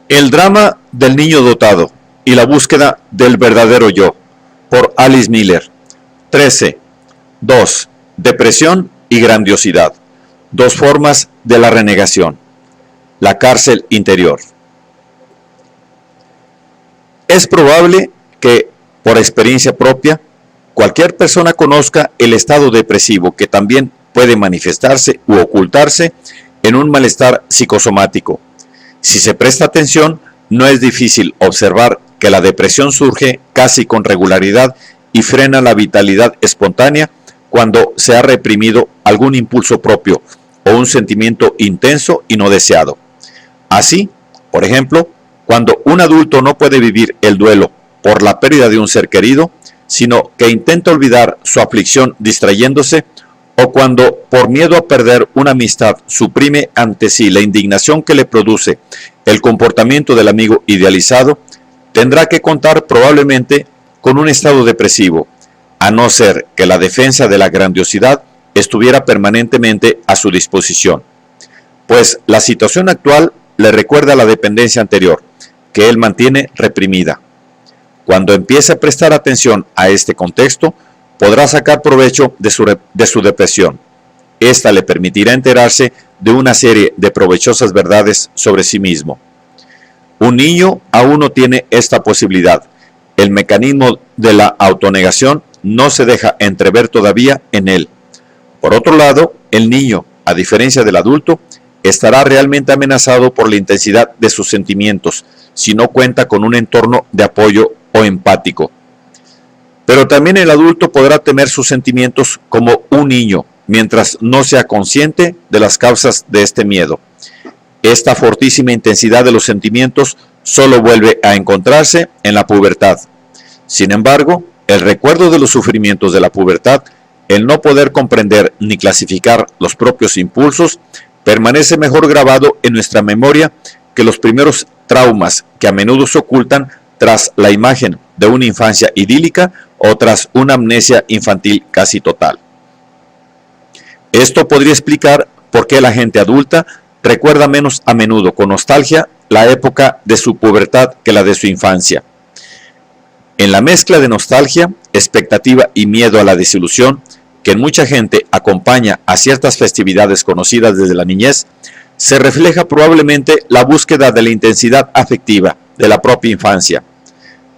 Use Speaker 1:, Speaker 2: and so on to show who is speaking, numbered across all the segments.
Speaker 1: El drama del niño dotado y la búsqueda del verdadero yo, por Alice Miller. 13. 2. Depresión y grandiosidad. Dos formas de la renegación. La cárcel interior. Es probable que, por experiencia propia, cualquier persona conozca el estado depresivo que también puede manifestarse u ocultarse en un malestar psicosomático. Si se presta atención, no es difícil observar que la depresión surge casi con regularidad y frena la vitalidad espontánea cuando se ha reprimido algún impulso propio o un sentimiento intenso y no deseado. Así, por ejemplo, cuando un adulto no puede vivir el duelo por la pérdida de un ser querido, sino que intenta olvidar su aflicción distrayéndose, o cuando por miedo a perder una amistad suprime ante sí la indignación que le produce el comportamiento del amigo idealizado, tendrá que contar probablemente con un estado depresivo, a no ser que la defensa de la grandiosidad estuviera permanentemente a su disposición. Pues la situación actual le recuerda la dependencia anterior, que él mantiene reprimida. Cuando empiece a prestar atención a este contexto, podrá sacar provecho de su depresión. Esta le permitirá enterarse de una serie de provechosas verdades sobre sí mismo. Un niño aún no tiene esta posibilidad. El mecanismo de la autonegación no se deja entrever todavía en él. Por otro lado, el niño, a diferencia del adulto, estará realmente amenazado por la intensidad de sus sentimientos si no cuenta con un entorno de apoyo o empático. Pero también el adulto podrá temer sus sentimientos como un niño, mientras no sea consciente de las causas de este miedo. Esta fortísima intensidad de los sentimientos solo vuelve a encontrarse en la pubertad. Sin embargo, el recuerdo de los sufrimientos de la pubertad, el no poder comprender ni clasificar los propios impulsos, permanece mejor grabado en nuestra memoria que los primeros traumas que a menudo se ocultan tras la imagen de una infancia idílica o tras una amnesia infantil casi total. Esto podría explicar por qué la gente adulta recuerda menos a menudo con nostalgia la época de su pubertad que la de su infancia. En la mezcla de nostalgia, expectativa y miedo a la desilusión, que en mucha gente acompaña a ciertas festividades conocidas desde la niñez, se refleja probablemente la búsqueda de la intensidad afectiva de la propia infancia.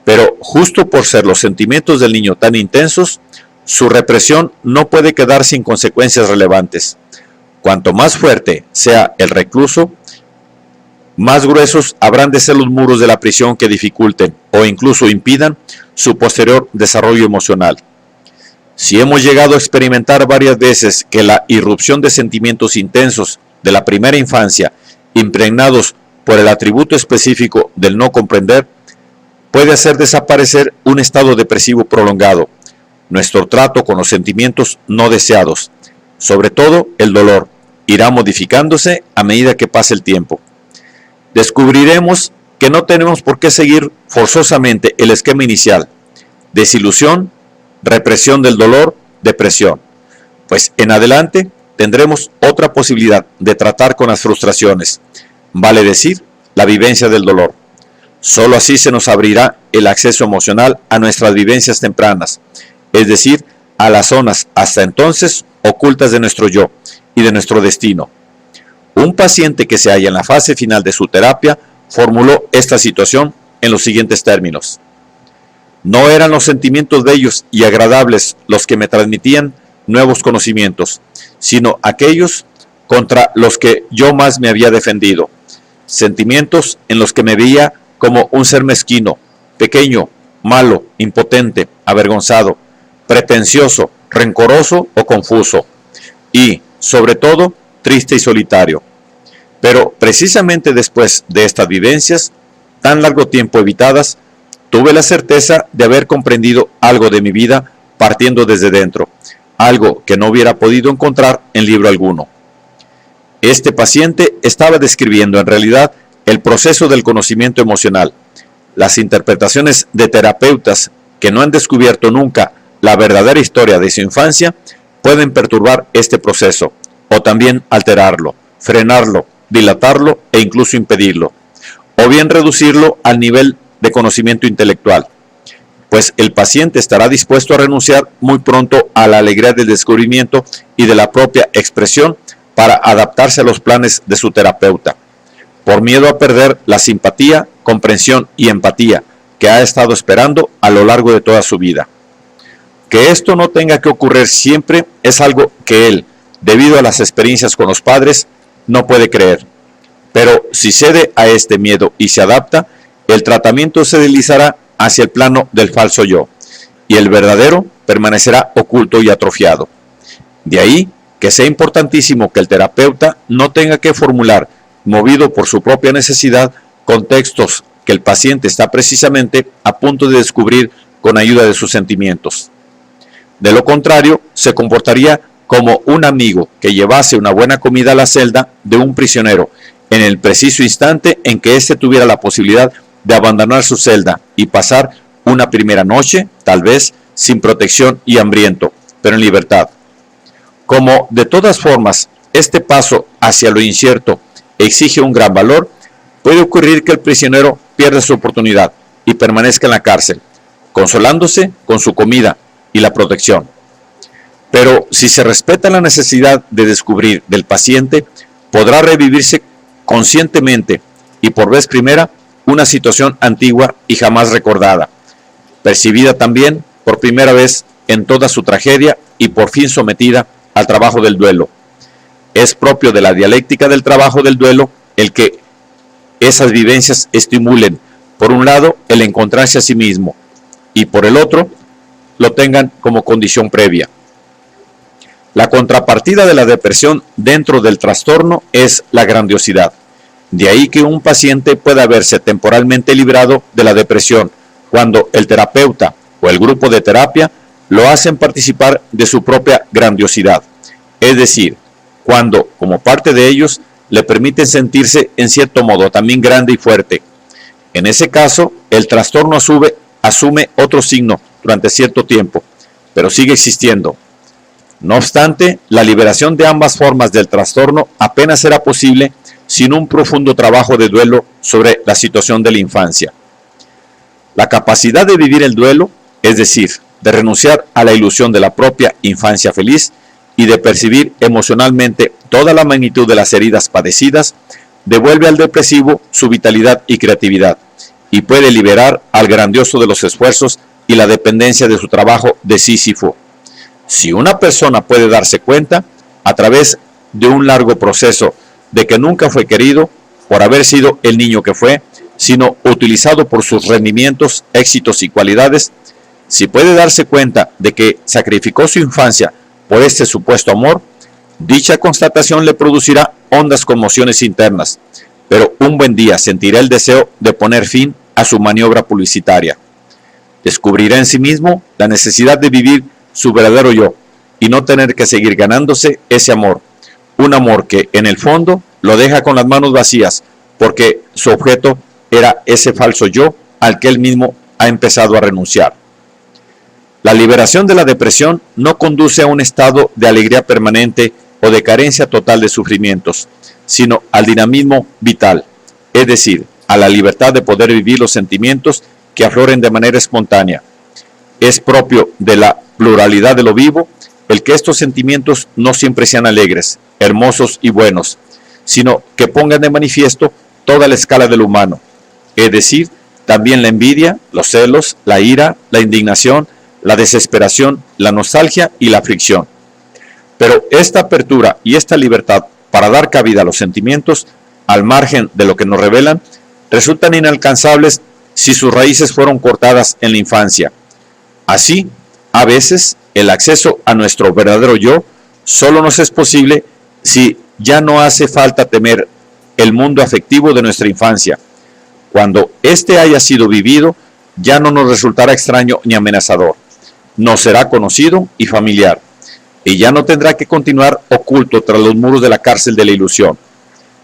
Speaker 1: Pero justo por ser los sentimientos del niño tan intensos, su represión no puede quedar sin consecuencias relevantes. Cuanto más fuerte sea el recluso, más gruesos habrán de ser los muros de la prisión que dificulten o incluso impidan su posterior desarrollo emocional. Si hemos llegado a experimentar varias veces que la irrupción de sentimientos intensos de la primera infancia, impregnados por el atributo específico del no comprender, puede hacer desaparecer un estado depresivo prolongado, nuestro trato con los sentimientos no deseados, sobre todo el dolor, irá modificándose a medida que pase el tiempo. Descubriremos que no tenemos por qué seguir forzosamente el esquema inicial: desilusión, represión del dolor, depresión, pues en adelante tendremos otra posibilidad de tratar con las frustraciones, vale decir, la vivencia del dolor. Solo así se nos abrirá el acceso emocional a nuestras vivencias tempranas, es decir, a las zonas hasta entonces ocultas de nuestro yo y de nuestro destino. Un paciente que se halla en la fase final de su terapia formuló esta situación en los siguientes términos: no eran los sentimientos bellos y agradables los que me transmitían nuevos conocimientos, sino aquellos contra los que yo más me había defendido, sentimientos en los que me veía como un ser mezquino, pequeño, malo, impotente, avergonzado, pretencioso, rencoroso o confuso, y, sobre todo, triste y solitario. Pero precisamente después de estas vivencias, tan largo tiempo evitadas, tuve la certeza de haber comprendido algo de mi vida partiendo desde dentro, algo que no hubiera podido encontrar en libro alguno. Este paciente estaba describiendo en realidad el proceso del conocimiento emocional. Las interpretaciones de terapeutas que no han descubierto nunca la verdadera historia de su infancia pueden perturbar este proceso, o también alterarlo, frenarlo, dilatarlo e incluso impedirlo. o bien reducirlo al nivel de conocimiento intelectual, pues el paciente estará dispuesto a renunciar muy pronto a la alegría del descubrimiento y de la propia expresión para adaptarse a los planes de su terapeuta, por miedo a perder la simpatía, comprensión y empatía que ha estado esperando a lo largo de toda su vida. Que esto no tenga que ocurrir siempre es algo que él, debido a las experiencias con los padres, no puede creer. Pero si cede a este miedo y se adapta, el tratamiento se deslizará hacia el plano del falso yo, y el verdadero permanecerá oculto y atrofiado. De ahí que sea importantísimo que el terapeuta no tenga que formular, movido por su propia necesidad, contextos que el paciente está precisamente a punto de descubrir con ayuda de sus sentimientos. De lo contrario, se comportaría como un amigo que llevase una buena comida a la celda de un prisionero en el preciso instante en que éste tuviera la posibilidad de abandonar su celda y pasar una primera noche, tal vez, sin protección y hambriento, pero en libertad. Como de todas formas, este paso hacia lo incierto exige un gran valor, puede ocurrir que el prisionero pierda su oportunidad y permanezca en la cárcel, consolándose con su comida y la protección. Pero si se respeta la necesidad de descubrir del paciente, podrá revivirse conscientemente y por vez primera una situación antigua y jamás recordada, percibida también por primera vez en toda su tragedia y por fin sometida al trabajo del duelo. Es propio de la dialéctica del trabajo del duelo el que esas vivencias estimulen, por un lado, el encontrarse a sí mismo y por el otro, lo tengan como condición previa. La contrapartida de la depresión dentro del trastorno es la grandiosidad. De ahí que un paciente pueda verse temporalmente librado de la depresión cuando el terapeuta o el grupo de terapia lo hacen participar de su propia grandiosidad. Es decir, cuando, como parte de ellos, le permiten sentirse en cierto modo también grande y fuerte. En ese caso, el trastorno asume otro signo durante cierto tiempo, pero sigue existiendo. No obstante, la liberación de ambas formas del trastorno apenas será posible sin un profundo trabajo de duelo sobre la situación de la infancia. La capacidad de vivir el duelo, es decir, de renunciar a la ilusión de la propia infancia feliz y de percibir emocionalmente toda la magnitud de las heridas padecidas, devuelve al depresivo su vitalidad y creatividad y puede liberar al grandioso de los esfuerzos y la dependencia de su trabajo de Sísifo. Si una persona puede darse cuenta, a través de un largo proceso, de que nunca fue querido por haber sido el niño que fue, sino utilizado por sus rendimientos, éxitos y cualidades, si puede darse cuenta de que sacrificó su infancia por este supuesto amor, dicha constatación le producirá hondas conmociones internas, pero un buen día sentirá el deseo de poner fin a su maniobra publicitaria. Descubrirá en sí mismo la necesidad de vivir su verdadero yo y no tener que seguir ganándose ese amor, un amor que en el fondo lo deja con las manos vacías porque su objeto era ese falso yo al que él mismo ha empezado a renunciar. La liberación de la depresión no conduce a un estado de alegría permanente o de carencia total de sufrimientos, sino al dinamismo vital, es decir, a la libertad de poder vivir los sentimientos que afloren de manera espontánea. Es propio de la pluralidad de lo vivo el que estos sentimientos no siempre sean alegres, hermosos y buenos, sino que pongan de manifiesto toda la escala de lo humano, es decir, también la envidia, los celos, la ira, la indignación, la desesperación, la nostalgia y la aflicción. Pero esta apertura y esta libertad para dar cabida a los sentimientos, al margen de lo que nos revelan, resultan inalcanzables si sus raíces fueron cortadas en la infancia. Así, a veces, el acceso a nuestro verdadero yo solo nos es posible si ya no hace falta temer el mundo afectivo de nuestra infancia. Cuando éste haya sido vivido, ya no nos resultará extraño ni amenazador. Nos será conocido y familiar, y ya no tendrá que continuar oculto tras los muros de la cárcel de la ilusión.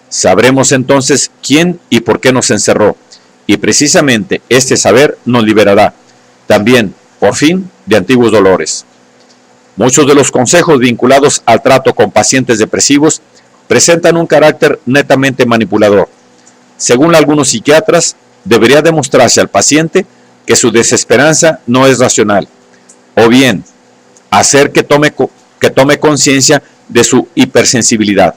Speaker 1: Sabremos entonces quién y por qué nos encerró, y precisamente este saber nos liberará, también, por fin, de antiguos dolores. Muchos de los consejos vinculados al trato con pacientes depresivos presentan un carácter netamente manipulador. Según algunos psiquiatras, debería demostrarse al paciente que su desesperanza no es racional, o bien hacer que tome conciencia de su hipersensibilidad.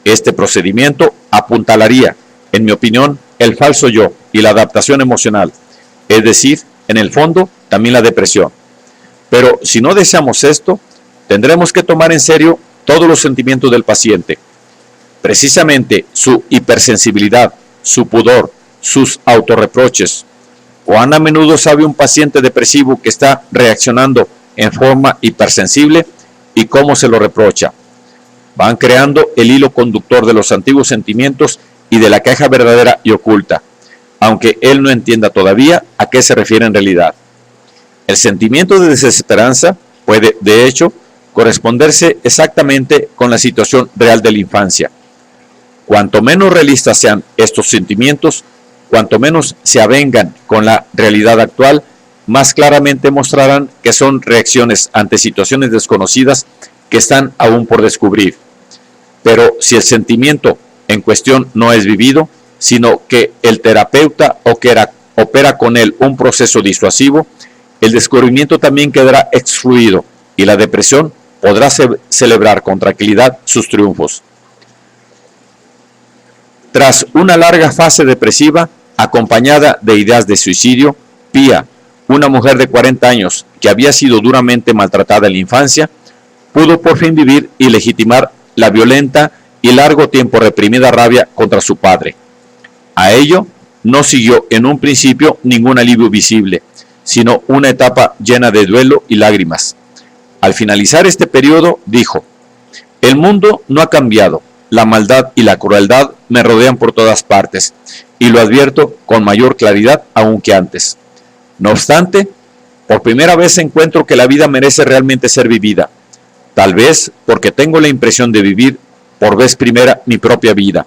Speaker 1: Este procedimiento apuntalaría, en mi opinión, el falso yo y la adaptación emocional, es decir, en el fondo, también la depresión. Pero si no deseamos esto, tendremos que tomar en serio todos los sentimientos del paciente. Precisamente su hipersensibilidad, su pudor, sus autorreproches. ¿Cuán a menudo sabe un paciente depresivo que está reaccionando en forma hipersensible y cómo se lo reprocha? Van creando el hilo conductor de los antiguos sentimientos y de la queja verdadera y oculta, aunque él no entienda todavía a qué se refiere en realidad. El sentimiento de desesperanza puede, de hecho, corresponderse exactamente con la situación real de la infancia. Cuanto menos realistas sean estos sentimientos, cuanto menos se avengan con la realidad actual, más claramente mostrarán que son reacciones ante situaciones desconocidas que están aún por descubrir. Pero si el sentimiento en cuestión no es vivido, sino que el terapeuta opera con él un proceso disuasivo, el descubrimiento también quedará excluido y la depresión podrá celebrar con tranquilidad sus triunfos. Tras una larga fase depresiva, acompañada de ideas de suicidio, Pia, una mujer de 40 años que había sido duramente maltratada en la infancia, pudo por fin vivir y legitimar la violenta y largo tiempo reprimida rabia contra su padre. A ello no siguió en un principio ningún alivio visible, sino una etapa llena de duelo y lágrimas. Al finalizar este periodo, dijo: "El mundo no ha cambiado, la maldad y la crueldad me rodean por todas partes, y lo advierto con mayor claridad aún que antes. No obstante, por primera vez encuentro que la vida merece realmente ser vivida, tal vez porque tengo la impresión de vivir por vez primera mi propia vida,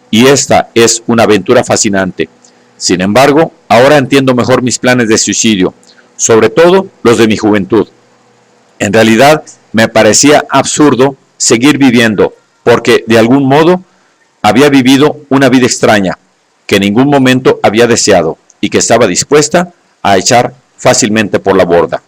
Speaker 1: y esta es una aventura fascinante. Sin embargo, ahora entiendo mejor mis planes de suicidio, sobre todo los de mi juventud. En realidad, me parecía absurdo seguir viviendo, porque de algún modo había vivido una vida extraña, que en ningún momento había deseado y que estaba dispuesta a echar fácilmente por la borda".